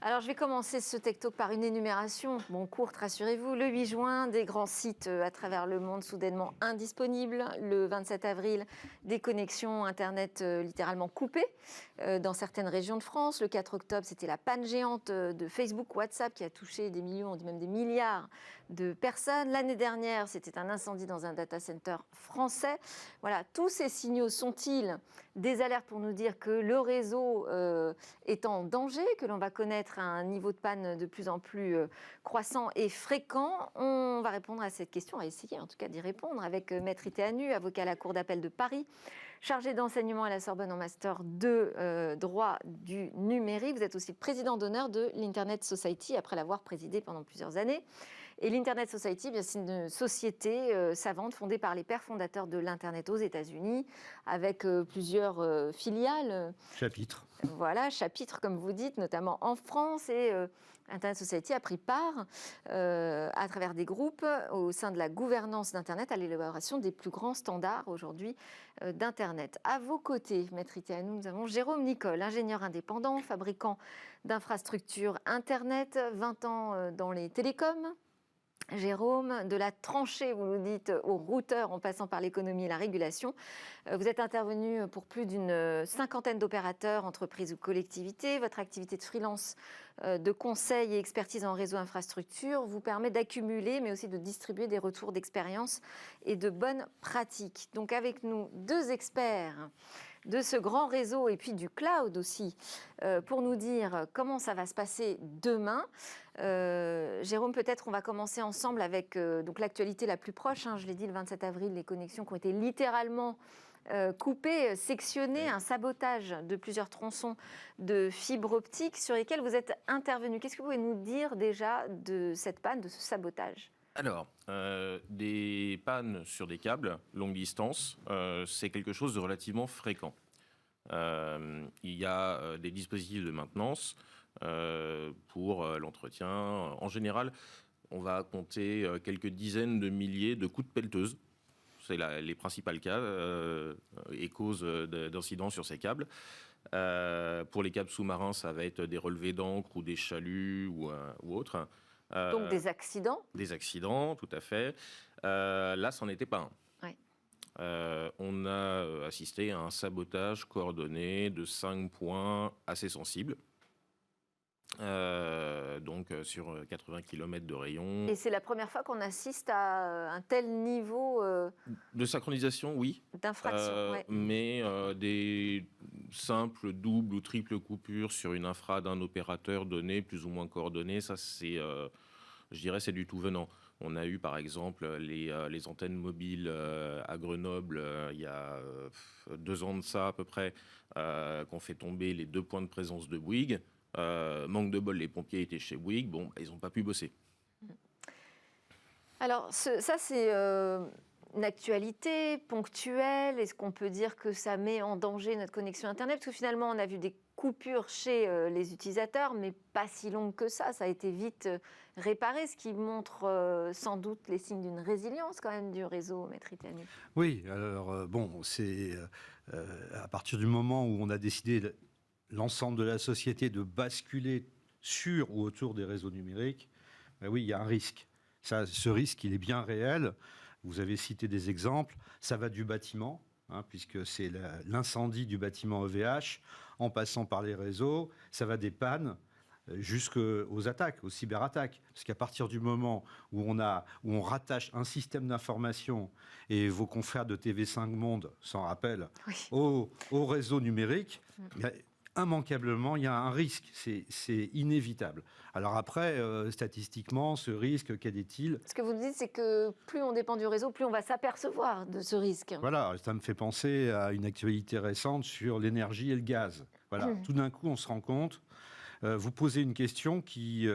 Alors, je vais commencer ce Tech Talk par une énumération, courte, rassurez-vous. Le 8 juin, des grands sites à travers le monde soudainement indisponibles. Le 27 avril, des connexions Internet littéralement coupées dans certaines régions de France. Le 4 octobre, c'était la panne géante de Facebook, WhatsApp qui a touché des millions, on dit même des milliards de personnes. L'année dernière, c'était un incendie dans un data center français. Voilà, tous ces signaux sont-ils des alertes pour nous dire que le réseau est en danger, que l'on va connaître un niveau de panne de plus en plus croissant et fréquent? On va répondre à cette question, on va essayer en tout cas d'y répondre avec Maître Itéanu, avocat à la Cour d'appel de Paris, chargé d'enseignement à la Sorbonne en master 2 droit du numérique. Vous êtes aussi président d'honneur de l'Internet Society après l'avoir présidé pendant plusieurs années. Et l'Internet Society, c'est une société savante fondée par les pères fondateurs de l'Internet aux États-Unis, avec plusieurs filiales. Chapitres. Voilà, chapitres, comme vous dites, notamment en France. Et Internet Society a pris part, à travers des groupes, au sein de la gouvernance d'Internet, à l'élaboration des plus grands standards aujourd'hui d'Internet. À vos côtés, Maître Itéanu, nous avons Jérôme Nicole, ingénieur indépendant, fabricant d'infrastructures Internet, 20 ans dans les télécoms. Jérôme, de la tranchée, vous nous dites, au routeur en passant par l'économie et la régulation. Vous êtes intervenu pour plus d'une cinquantaine d'opérateurs, entreprises ou collectivités. Votre activité de freelance de conseil et expertise en réseau infrastructure vous permet d'accumuler, mais aussi de distribuer des retours d'expérience et de bonnes pratiques. Donc avec nous, deux experts de ce grand réseau et puis du cloud aussi, pour nous dire comment ça va se passer demain. Jérôme, peut-être on va commencer ensemble avec donc l'actualité la plus proche. Je l'ai dit, le 27 avril, les connexions qui ont été littéralement coupées, sectionnées, un sabotage de plusieurs tronçons de fibres optiques sur lesquels vous êtes intervenu. Qu'est-ce que vous pouvez nous dire déjà de cette panne, de ce sabotage ? Alors, des pannes sur des câbles longue distance, c'est quelque chose de relativement fréquent. Il y a des dispositifs de maintenance pour l'entretien. En général, on va compter quelques dizaines de milliers de coups de pelleteuse. C'est les principaux cas et causes d'incidents sur ces câbles. Pour les câbles sous-marins, ça va être des relevés d'encre ou des chaluts ou autres. Donc des accidents ? Des accidents, tout à fait. Là, c'en était pas un. Ouais. On a assisté à un sabotage coordonné de 5 points assez sensibles. Donc sur 80 km de rayon. Et c'est la première fois qu'on assiste à un tel niveau de synchronisation, oui. D'infraction, ouais. Mais des simples doubles ou triples coupures sur une infra d'un opérateur donné, plus ou moins coordonné, ça c'est, je dirais, c'est du tout venant. On a eu par exemple les antennes mobiles à Grenoble il y a 2 ans de ça à peu près, qu'on fait tomber les 2 points de présence de Bouygues. Manque de bol, les pompiers étaient chez Bouygues, ils n'ont pas pu bosser. Alors, ça c'est une actualité ponctuelle. Est-ce qu'on peut dire que ça met en danger notre connexion Internet ? Parce que finalement, on a vu des coupures chez les utilisateurs, mais pas si longues que ça. Ça a été vite réparé, ce qui montre sans doute les signes d'une résilience quand même du réseau, Maître Itéanu. Oui, alors c'est à partir du moment où on a décidé l'ensemble de la société de basculer sur ou autour des réseaux numériques, oui, il y a un risque. Ce risque, il est bien réel. Vous avez cité des exemples. Ça va du bâtiment, puisque c'est l'incendie du bâtiment EVH, en passant par les réseaux. Ça va des pannes jusqu'aux attaques, aux cyberattaques. Parce qu'à partir du moment où on rattache un système d'information, et vos confrères de TV5 Monde s'en rappellent, oui, au réseau numérique, immanquablement, il y a un risque, c'est inévitable. Alors après, statistiquement, ce risque, quel est-il ? Ce que vous dites, c'est que plus on dépend du réseau, plus on va s'apercevoir de ce risque. Voilà, ça me fait penser à une actualité récente sur l'énergie et le gaz. Voilà, tout d'un coup, on se rend compte, vous posez une question qui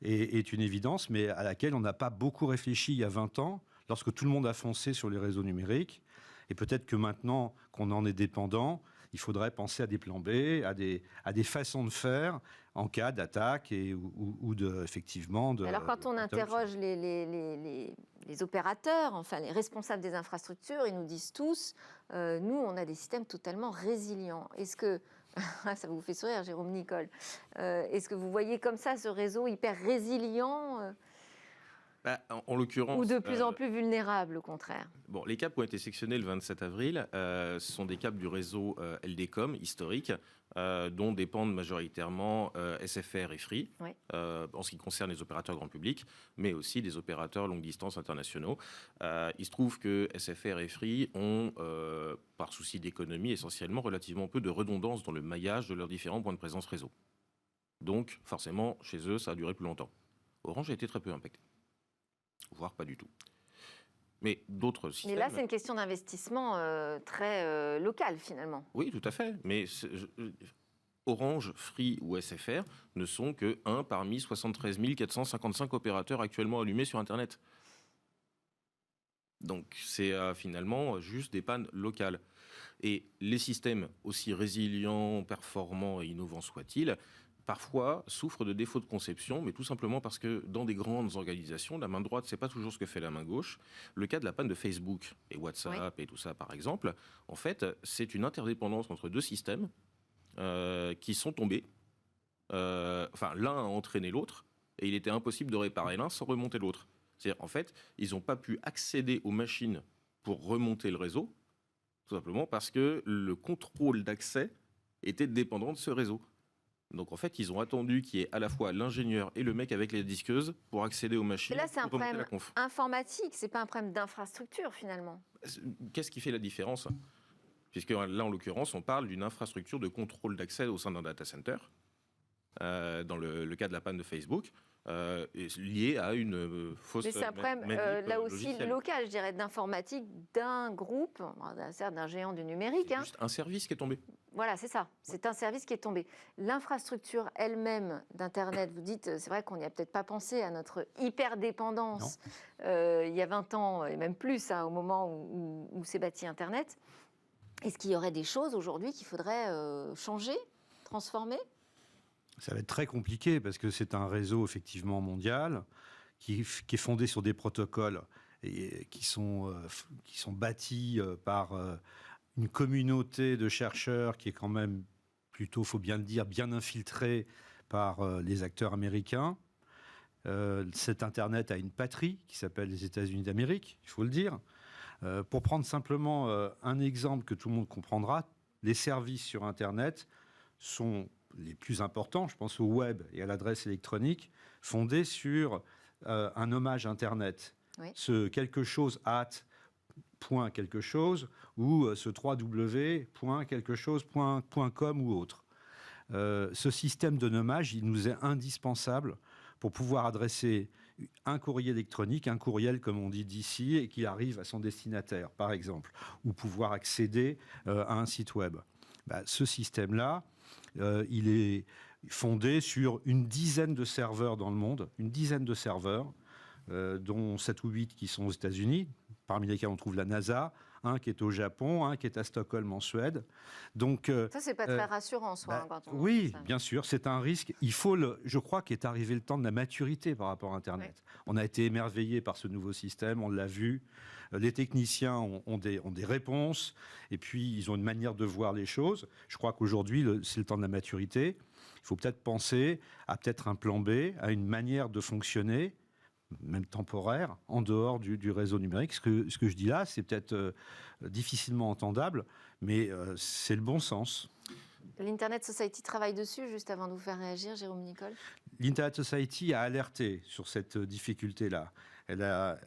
est une évidence, mais à laquelle on n'a pas beaucoup réfléchi il y a 20 ans, lorsque tout le monde a foncé sur les réseaux numériques. Et peut-être que maintenant qu'on en est dépendant, il faudrait penser à des plans B, à des façons de faire en cas d'attaque ou effectivement de... Alors quand on interroge les opérateurs, enfin les responsables des infrastructures, ils nous disent tous, nous on a des systèmes totalement résilients. Est-ce que, ça vous fait sourire Jérôme Nicole, est-ce que vous voyez comme ça ce réseau hyper résilient En l'occurrence, ou de plus en plus vulnérable au contraire? Bon, les câbles qui ont été sectionnés le 27 avril, ce sont des câbles du réseau LDCom historique, dont dépendent majoritairement SFR et Free, Oui. en ce qui concerne les opérateurs grand public, mais aussi des opérateurs longue distance internationaux. Il se trouve que SFR et Free ont, par souci d'économie, essentiellement relativement peu de redondance dans le maillage de leurs différents points de présence réseau. Donc, forcément, chez eux, ça a duré plus longtemps. Orange a été très peu impacté, voire pas du tout. Mais d'autres systèmes... Mais là, c'est une question d'investissement très local, finalement. Oui, tout à fait. Mais Orange, Free ou SFR ne sont que un parmi 73 455 opérateurs actuellement allumés sur Internet. Donc, c'est finalement juste des pannes locales. Et les systèmes, aussi résilients, performants et innovants soient-ils, parfois souffrent de défauts de conception, mais tout simplement parce que dans des grandes organisations, la main droite ne sait pas toujours ce que fait la main gauche. Le cas de la panne de Facebook et WhatsApp et tout ça, par exemple, en fait, c'est une interdépendance entre deux systèmes qui sont tombés. Enfin, l'un a entraîné l'autre, et il était impossible de réparer l'un sans remonter l'autre. C'est-à-dire, en fait, ils n'ont pas pu accéder aux machines pour remonter le réseau, tout simplement parce que le contrôle d'accès était dépendant de ce réseau. Donc en fait, ils ont attendu qu'il y ait à la fois l'ingénieur et le mec avec les disqueuses pour accéder aux machines. Et là, c'est un pour remonter problème la conf. informatique, c'est pas un problème d'infrastructure finalement. Qu'est-ce qui fait la différence? Puisque là, en l'occurrence, on parle d'une infrastructure de contrôle d'accès au sein d'un data center, dans le cas de la panne de Facebook, liée à une fausse... Mais c'est un problème, là aussi, local, je dirais, d'informatique d'un groupe, certes d'un géant du numérique. C'est juste un service qui est tombé. Voilà, c'est ça. C'est un service qui est tombé. L'infrastructure elle-même d'Internet, vous dites, c'est vrai qu'on n'y a peut-être pas pensé à notre hyper-dépendance il y a 20 ans, et même plus, au moment où s'est bâti Internet. Est-ce qu'il y aurait des choses aujourd'hui qu'il faudrait changer, transformer ? Ça va être très compliqué parce que c'est un réseau effectivement mondial qui est fondé sur des protocoles et qui sont bâtis par une communauté de chercheurs qui est quand même plutôt, faut bien le dire, bien infiltrée par les acteurs américains. Cet Internet a une patrie qui s'appelle les États-Unis d'Amérique, il faut le dire. Pour prendre simplement un exemple que tout le monde comprendra, les services sur Internet sont les plus importants, je pense au web et à l'adresse électronique, fondés sur un hommage Internet. Oui. Ce quelque chose point quelque chose ou ce quelque chose.com ou autre. Ce système de nommage, il nous est indispensable pour pouvoir adresser un courrier électronique, un courriel comme on dit d'ici, et qui arrive à son destinataire, par exemple, ou pouvoir accéder à un site web. Ce système-là, il est fondé sur une dizaine de serveurs dans le monde, une dizaine de serveurs, dont 7 ou 8 qui sont aux États-Unis, parmi lesquels on trouve la NASA, un qui est au Japon, un qui est à Stockholm en Suède. Donc, ça, c'est pas très rassurant, soit. Oui, bien sûr, c'est un risque. Je crois qu'il est arrivé le temps de la maturité par rapport à Internet. Oui. On a été émerveillés par ce nouveau système, on l'a vu. Les techniciens ont des réponses, et puis ils ont une manière de voir les choses. Je crois qu'aujourd'hui, c'est le temps de la maturité. Il faut peut-être penser à peut-être un plan B, à une manière de fonctionner, même temporaire, en dehors du réseau numérique. Ce que je dis là, c'est peut-être difficilement entendable, mais c'est le bon sens. L'Internet Society travaille dessus, juste avant de vous faire réagir, Jérôme Nicole. L'Internet Society a alerté sur cette difficulté-là. Elle a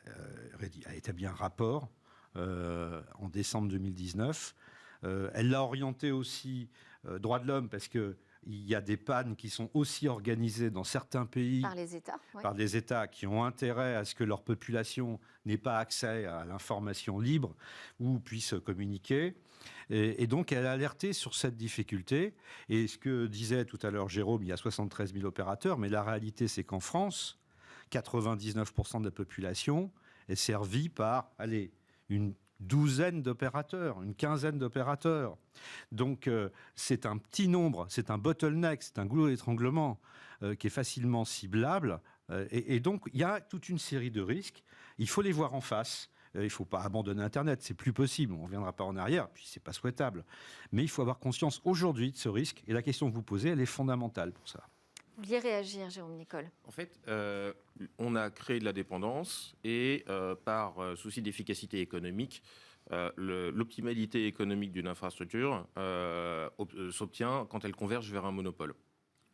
établi un rapport en décembre 2019. Elle l'a orienté aussi droits de l'homme, parce que il y a des pannes qui sont aussi organisées dans certains pays par les États, par des États qui ont intérêt à ce que leur population n'ait pas accès à l'information libre ou puisse communiquer. Et donc, elle a alerté sur cette difficulté. Et ce que disait tout à l'heure Jérôme, il y a 73 000 opérateurs, mais la réalité, c'est qu'en France, 99% de la population est servie par une douzaine d'opérateurs, une quinzaine d'opérateurs. Donc c'est un petit nombre, c'est un bottleneck, c'est un goulot d'étranglement qui est facilement ciblable. Et donc il y a toute une série de risques. Il faut les voir en face. Il ne faut pas abandonner Internet, c'est plus possible, on ne reviendra pas en arrière, puis c'est pas souhaitable. Mais il faut avoir conscience aujourd'hui de ce risque, et la question que vous posez, elle est fondamentale pour ça. Vous vouliez réagir, Jérôme Nicole? En fait, on a créé de la dépendance et par souci d'efficacité économique, l'optimalité économique d'une infrastructure s'obtient quand elle converge vers un monopole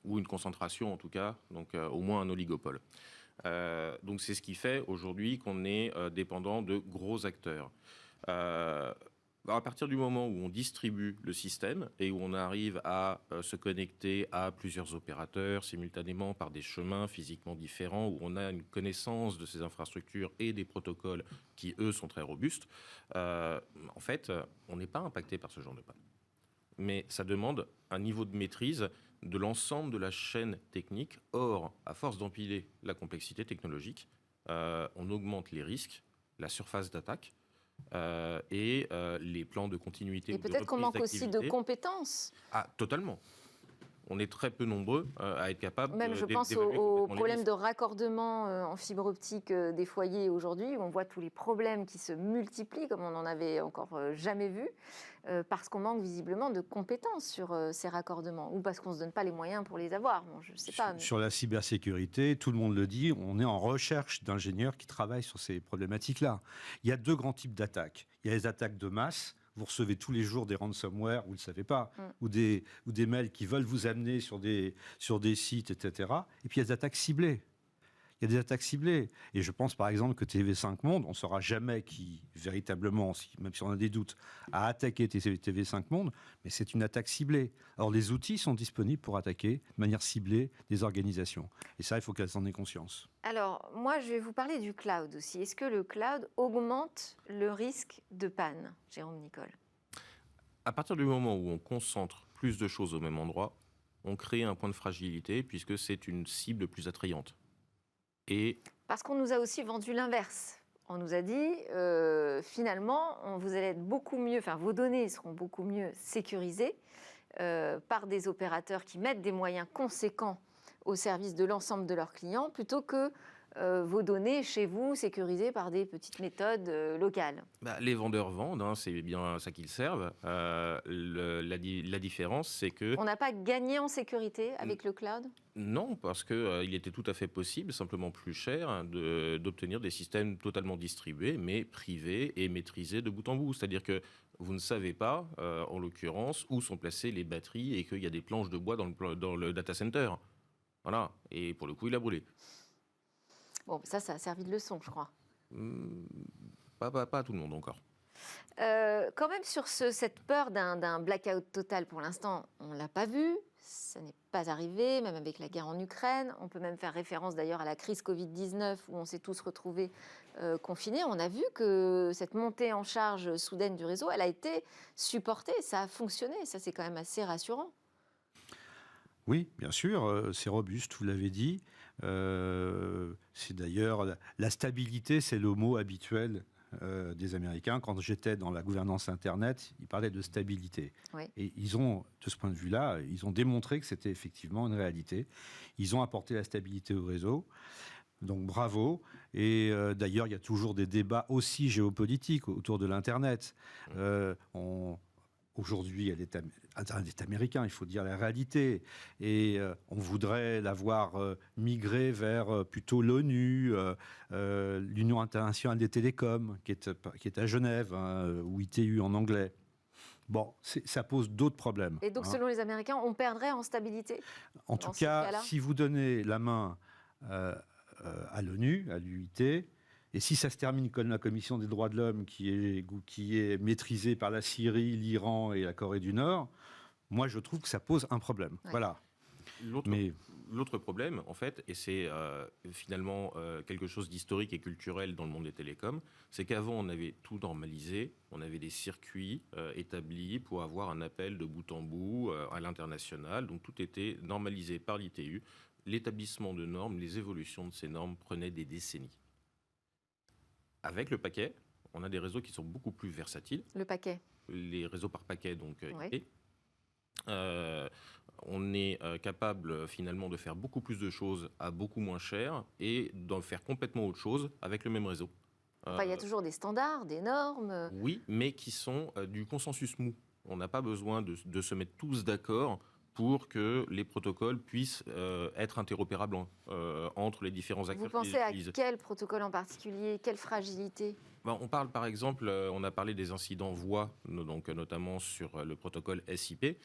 ou une concentration en tout cas, donc au moins un oligopole. Donc c'est ce qui fait aujourd'hui qu'on est dépendant de gros acteurs. À partir du moment où on distribue le système et où on arrive à se connecter à plusieurs opérateurs simultanément par des chemins physiquement différents, où on a une connaissance de ces infrastructures et des protocoles qui, eux, sont très robustes, en fait, on n'est pas impacté par ce genre de panne. Mais ça demande un niveau de maîtrise de l'ensemble de la chaîne technique. Or, à force d'empiler la complexité technologique, on augmente les risques, la surface d'attaque, et les plans de continuité. Et peut-être qu'on manque aussi de compétences. Ah, totalement. On est très peu nombreux à être capables Même, je pense au problème de raccordement en fibre optique des foyers aujourd'hui, où on voit tous les problèmes qui se multiplient, comme on n'en avait encore jamais vu, parce qu'on manque visiblement de compétences sur ces raccordements, ou parce qu'on ne se donne pas les moyens pour les avoir. Bon, je sais pas. Mais... Sur la cybersécurité, tout le monde le dit, on est en recherche d'ingénieurs qui travaillent sur ces problématiques-là. Il y a deux grands types d'attaques. Il y a les attaques de masse. Vous recevez tous les jours des ransomware, vous ne le savez pas, ou des mails qui veulent vous amener sur des sites, etc. Et puis il y a des attaques ciblées. Il y a des attaques ciblées. Et je pense par exemple que TV5 Monde, on ne saura jamais qui, véritablement, même si on a des doutes, a attaqué TV5 Monde, mais c'est une attaque ciblée. Alors les outils sont disponibles pour attaquer de manière ciblée des organisations. Et ça, il faut qu'elles en aient conscience. Alors, moi, je vais vous parler du cloud aussi. Est-ce que le cloud augmente le risque de panne, Jérôme Nicole? À partir du moment où on concentre plus de choses au même endroit, on crée un point de fragilité puisque c'est une cible plus attrayante. Et parce qu'on nous a aussi vendu l'inverse. On nous a dit, finalement, vous allez être beaucoup mieux, enfin, vos données seront beaucoup mieux sécurisées par des opérateurs qui mettent des moyens conséquents au service de l'ensemble de leurs clients, plutôt que vos données chez vous sécurisées par des petites méthodes locales. Les vendeurs vendent, hein, c'est bien ça qu'ils servent. La différence, c'est que... On n'a pas gagné en sécurité avec le cloud? Non, parce qu'il était tout à fait possible, simplement plus cher, d'obtenir des systèmes totalement distribués, mais privés et maîtrisés de bout en bout. C'est-à-dire que vous ne savez pas, en l'occurrence, où sont placées les batteries et qu'il y a des planches de bois dans le data center. Voilà, et pour le coup, il a brûlé. Bon, ça a servi de leçon, je crois. Pas à tout le monde encore. Quand même, sur cette peur d'un blackout total, pour l'instant, on ne l'a pas vu. Ça n'est pas arrivé, même avec la guerre en Ukraine. On peut même faire référence d'ailleurs à la crise Covid-19, où on s'est tous retrouvés confinés. On a vu que cette montée en charge soudaine du réseau, elle a été supportée, ça a fonctionné. Ça, c'est quand même assez rassurant. Oui, bien sûr, c'est robuste, vous l'avez dit. C'est d'ailleurs la stabilité, c'est le mot habituel des Américains. Quand j'étais dans la gouvernance Internet, ils parlaient de stabilité. Oui. Et ils ont, de ce point de vue-là, ils ont démontré que c'était effectivement une réalité. Ils ont apporté la stabilité au réseau. Donc bravo. Et d'ailleurs, il y a toujours des débats aussi géopolitiques autour de l'Internet. Aujourd'hui, elle est américain, il faut dire la réalité. Et on voudrait l'avoir migré vers plutôt l'ONU, l'Union internationale des télécoms, qui est à Genève, ou ITU en anglais. Bon, ça pose d'autres problèmes. Et donc, selon les Américains, on perdrait en stabilité? En tout cas, si vous donnez la main à l'ONU, à l'UIT, et si ça se termine comme la Commission des droits de l'homme qui est maîtrisée par la Syrie, l'Iran et la Corée du Nord, moi je trouve que ça pose un problème. Ouais. Voilà. L'autre problème, en fait, et c'est finalement quelque chose d'historique et culturel dans le monde des télécoms, c'est qu'avant on avait tout normalisé, on avait des circuits établis pour avoir un appel de bout en bout à l'international, donc tout était normalisé par l'ITU. L'établissement de normes, les évolutions de ces normes prenaient des décennies. Avec le paquet, on a des réseaux qui sont beaucoup plus versatiles. Le paquet. Les réseaux par paquet, donc Ouais. IP. On est capable finalement de faire beaucoup plus de choses à beaucoup moins cher et d'en faire complètement autre chose avec le même réseau. Enfin, il y a toujours des standards, des normes. Oui, mais qui sont du consensus mou. On n'a pas besoin de se mettre tous d'accord pour que les protocoles puissent être interopérables entre les différents acteurs Vous qui pensez les à utilisent. quel protocole en particulier? Quelle fragilité? On parle par exemple, on a parlé des incidents voix, donc notamment sur le protocole SIP.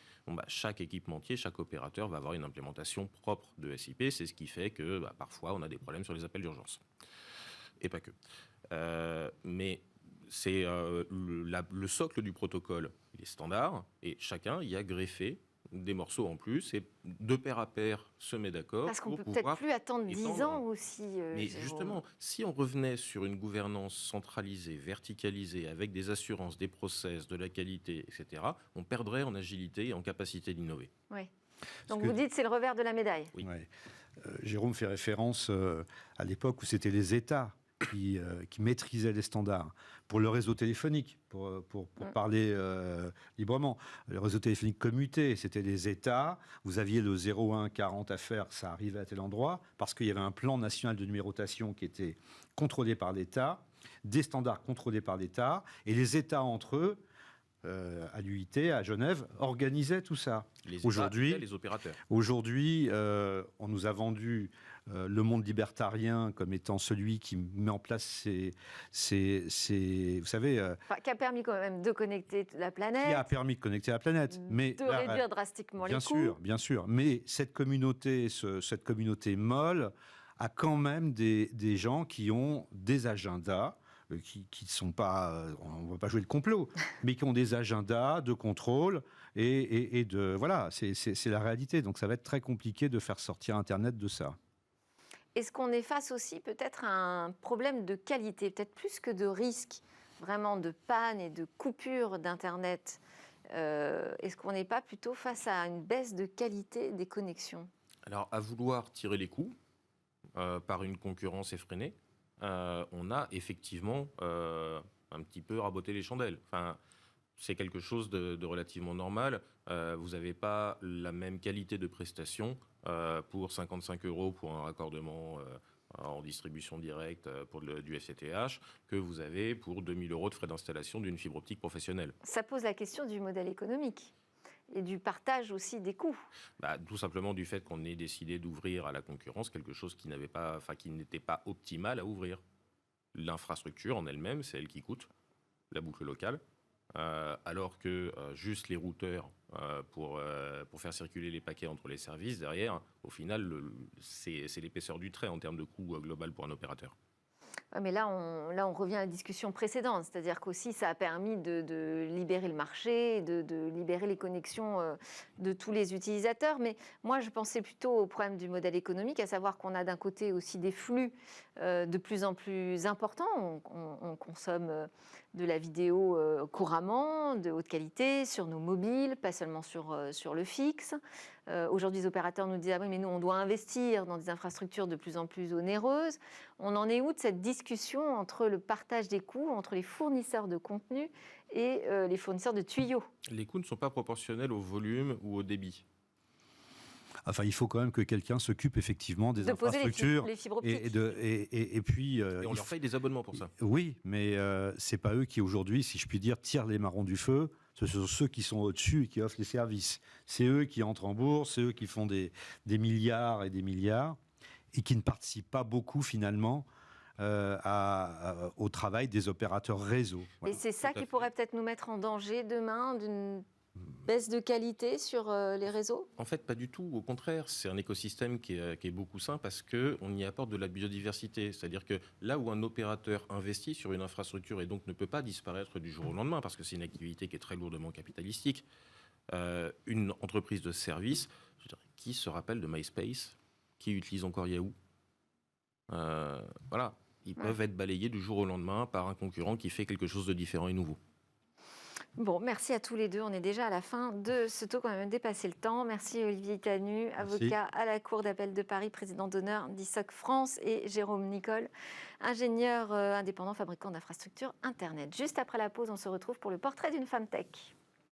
Chaque équipementier, chaque opérateur va avoir une implémentation propre de SIP. C'est ce qui fait que parfois on a des problèmes sur les appels d'urgence. Et pas que. Mais c'est le socle du protocole, il est standard, et chacun y a greffé des morceaux en plus, et de pair à pair se met d'accord. Parce qu'on pour peut peut-être pouvoir plus attendre 10 étendre. ans aussi. Mais Jérôme. justement, si on revenait sur une gouvernance centralisée, verticalisée, avec des assurances, des process, de la qualité, etc., on perdrait en agilité et en capacité d'innover. Ouais. Donc vous dites c'est le revers de la médaille. Oui. Ouais. Jérôme fait référence à l'époque où c'était les États qui maîtrisaient les standards pour le réseau téléphonique, pour parler librement. Le réseau téléphonique commuté, c'était les États. Vous aviez le 0140 à faire, ça arrivait à tel endroit, parce qu'il y avait un plan national de numérotation qui était contrôlé par l'État, des standards contrôlés par l'État, et les États entre eux, à l'UIT, à Genève, organisaient tout ça. Les États Aujourd'hui, et les opérateurs. Aujourd'hui, on nous a vendu le monde libertarien comme étant celui qui met en place vous savez, Enfin, qui a permis quand même de connecter la planète. qui a permis de connecter la planète. Mais de réduire drastiquement les coûts. bien sûr. Mais cette communauté molle a quand même des gens qui ont des agendas qui ne sont pas, on ne va pas jouer le complot, mais qui ont des agendas de contrôle et de, voilà, c'est la réalité. Donc ça va être très compliqué de faire sortir Internet de ça. Est-ce qu'on est face aussi peut-être à un problème de qualité, peut-être plus que de risque, vraiment de panne et de coupure d'Internet? Est-ce qu'on n'est pas plutôt face à une baisse de qualité des connexions? Alors, à vouloir tirer les coûts par une concurrence effrénée, on a effectivement un petit peu raboté les chandelles. Enfin, c'est quelque chose de relativement normal. Vous n'avez pas la même qualité de prestation pour 55 € pour un raccordement en distribution directe du FTTH que vous avez pour 2 000 € de frais d'installation d'une fibre optique professionnelle. Ça pose la question du modèle économique et du partage aussi des coûts. Tout simplement du fait qu'on ait décidé d'ouvrir à la concurrence quelque chose qui n'était pas optimal à ouvrir. L'infrastructure en elle-même, c'est elle qui coûte, la boucle locale. Alors que juste les routeurs pour faire circuler les paquets entre les services, derrière, au final, c'est l'épaisseur du trait en termes de coût global pour un opérateur. Ouais, mais là, on revient à la discussion précédente, c'est-à-dire qu'aussi, ça a permis de libérer le marché, de libérer les connexions de tous les utilisateurs. Mais moi, je pensais plutôt au problème du modèle économique, à savoir qu'on a d'un côté aussi des flux de plus en plus importants. On consomme de la vidéo couramment, de haute qualité, sur nos mobiles, pas seulement sur le fixe. Aujourd'hui, les opérateurs nous disent « Ah oui, mais nous, on doit investir dans des infrastructures de plus en plus onéreuses ». On en est où de cette discussion entre le partage des coûts, entre les fournisseurs de contenu et les fournisseurs de tuyaux? Les coûts ne sont pas proportionnels au volume ou au débit. Enfin, il faut quand même que quelqu'un s'occupe effectivement des de poser infrastructures les fibres optiques. et puis Et on leur paye des abonnements pour ça. Oui, mais c'est pas eux qui aujourd'hui, si je puis dire, tirent les marrons du feu. Ce sont ceux qui sont au-dessus et qui offrent les services. C'est eux qui entrent en bourse, c'est eux qui font des milliards et des milliards et qui ne participent pas beaucoup finalement au travail des opérateurs réseau. Et c'est ça qui pourrait peut-être nous mettre en danger demain d'une baisse de qualité sur les réseaux? En fait, pas du tout. Au contraire, c'est un écosystème qui est beaucoup sain parce qu'on y apporte de la biodiversité. C'est-à-dire que là où un opérateur investit sur une infrastructure et donc ne peut pas disparaître du jour au lendemain parce que c'est une activité qui est très lourdement capitalistique, une entreprise de service, je dirais, qui se rappelle de MySpace, qui utilise encore Yahoo, voilà, ils peuvent être balayés du jour au lendemain par un concurrent qui fait quelque chose de différent et nouveau. Bon, merci à tous les deux. On est déjà à la fin de ce talk. On a même dépassé le temps. Merci Olivier Tanu, avocat à la Cour d'appel de Paris, président d'honneur d'ISOC France, et Jérôme Nicole, ingénieur indépendant, fabricant d'infrastructures Internet. Juste après la pause, on se retrouve pour le portrait d'une femme tech.